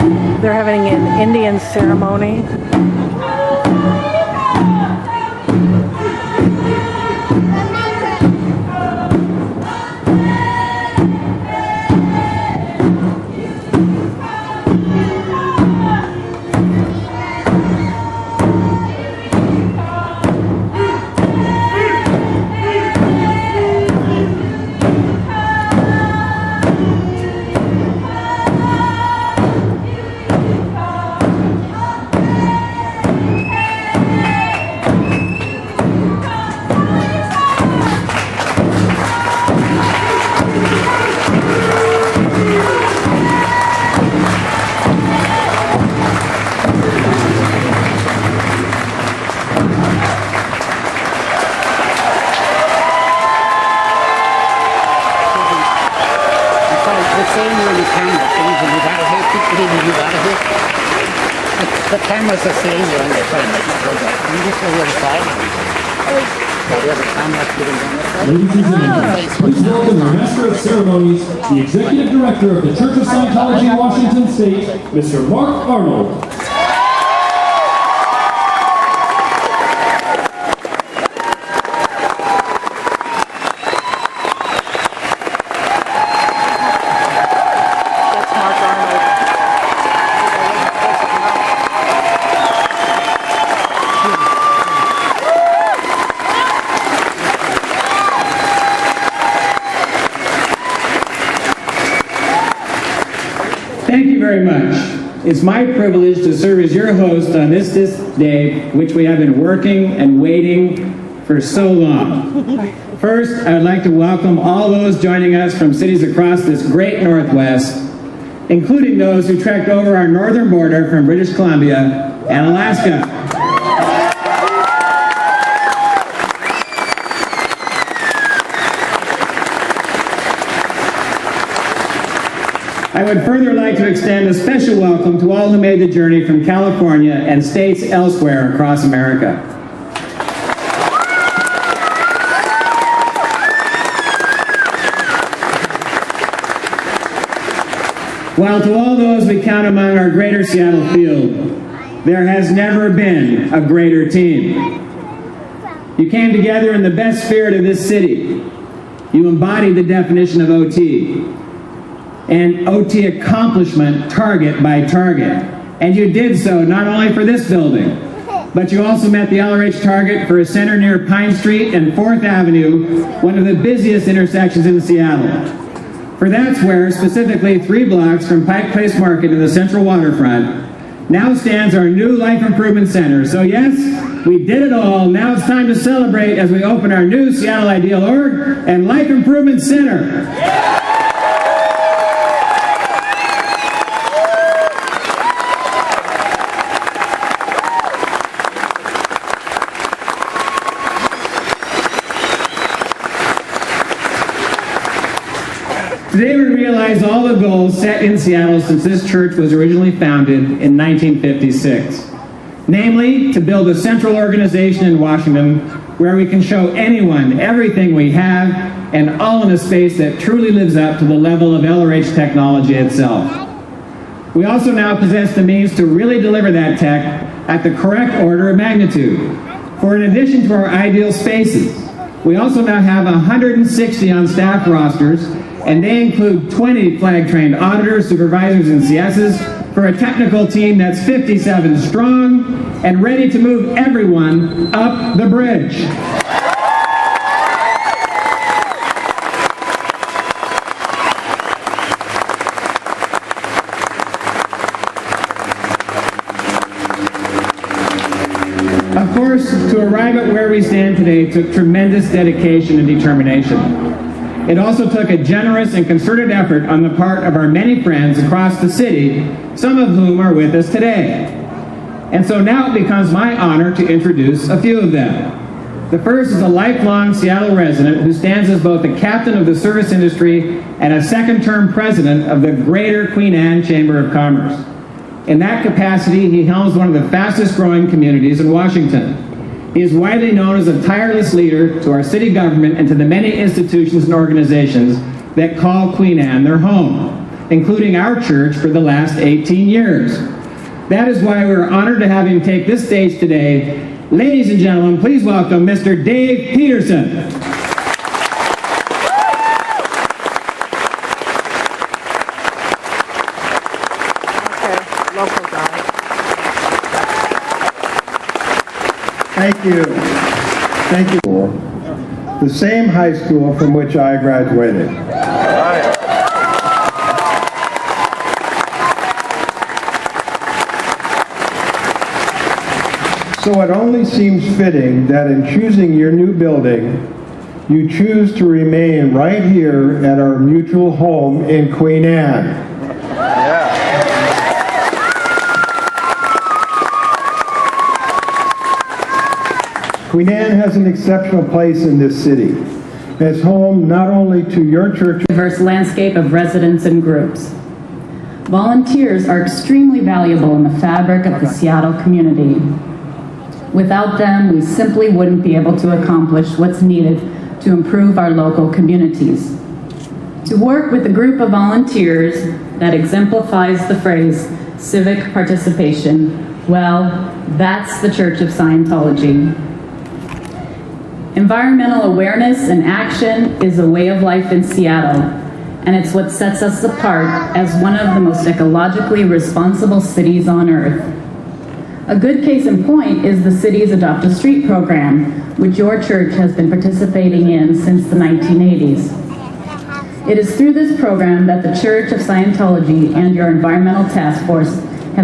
They're having an Indian ceremony. The camera's the same here on this side. You just go to the side. Ladies and gentlemen, please welcome the Master of Ceremonies, the Executive Director of the Church of Scientology, Washington State, Mr. Mark Arnold. Thank you very much. It's my privilege to serve as your host on this day, which we have been working and waiting for so long. First, I would like to welcome all those joining us from cities across this great Northwest, including those who trekked over our northern border from British Columbia and Alaska. I would further like to extend a special welcome to all who made the journey from California and states elsewhere across America. While to all those we count among our greater Seattle field, there has never been a greater team. You came together in the best spirit of this city. You embodied the definition of OT. And OT accomplishment target by target. And you did so not only for this building, but you also met the LRH target for a center near Pine Street and 4th Avenue, one of the busiest intersections in Seattle. For that's where, specifically 3 blocks from Pike Place Market to the Central Waterfront, now stands our new Life Improvement Center. So yes, we did it all. Now it's time to celebrate as we open our new Seattle Ideal Org and Life Improvement Center. Today we realize all the goals set in Seattle since this church was originally founded in 1956. Namely, to build a central organization in Washington where we can show anyone everything we have, and all in a space that truly lives up to the level of LRH technology itself. We also now possess the means to really deliver that tech at the correct order of magnitude. For in addition to our ideal spaces, we also now have 160 on staff rosters, and they include 20 flag-trained auditors, supervisors, and CSs for a technical team that's 57 strong and ready to move everyone up the bridge. Of course, to arrive at where we stand today took tremendous dedication and determination. It also took a generous and concerted effort on the part of our many friends across the city, some of whom are with us today. And so now it becomes my honor to introduce a few of them. The first is a lifelong Seattle resident who stands as both the captain of the service industry and a second-term president of the Greater Queen Anne Chamber of Commerce. In that capacity, he helms one of the fastest-growing communities in Washington. He is widely known as a tireless leader to our city government and to the many institutions and organizations that call Queen Anne their home. including our church for the last 18 years. That is why we're honored to have him take this stage today. Ladies and gentlemen, please welcome Mr. Dave Peterson. Okay, local guy. Thank you. Thank you. The same high school from which I graduated. So it only seems fitting that in choosing your new building, you choose to remain right here at our mutual home in Queen Anne. Queen Anne has an exceptional place in this city. It's home not only to your church, diverse landscape of residents and groups. Volunteers are extremely valuable in the fabric of the Seattle community. Without them, we simply wouldn't be able to accomplish what's needed to improve our local communities. To work with a group of volunteers that exemplifies the phrase civic participation, well, that's the Church of Scientology. Environmental awareness and action is a way of life in Seattle, and it's what sets us apart as one of the most ecologically responsible cities on earth. A good case in point is the city's Adopt a Street program, which your church has been participating in since the 1980s. It is through this program that the Church of Scientology and your environmental task force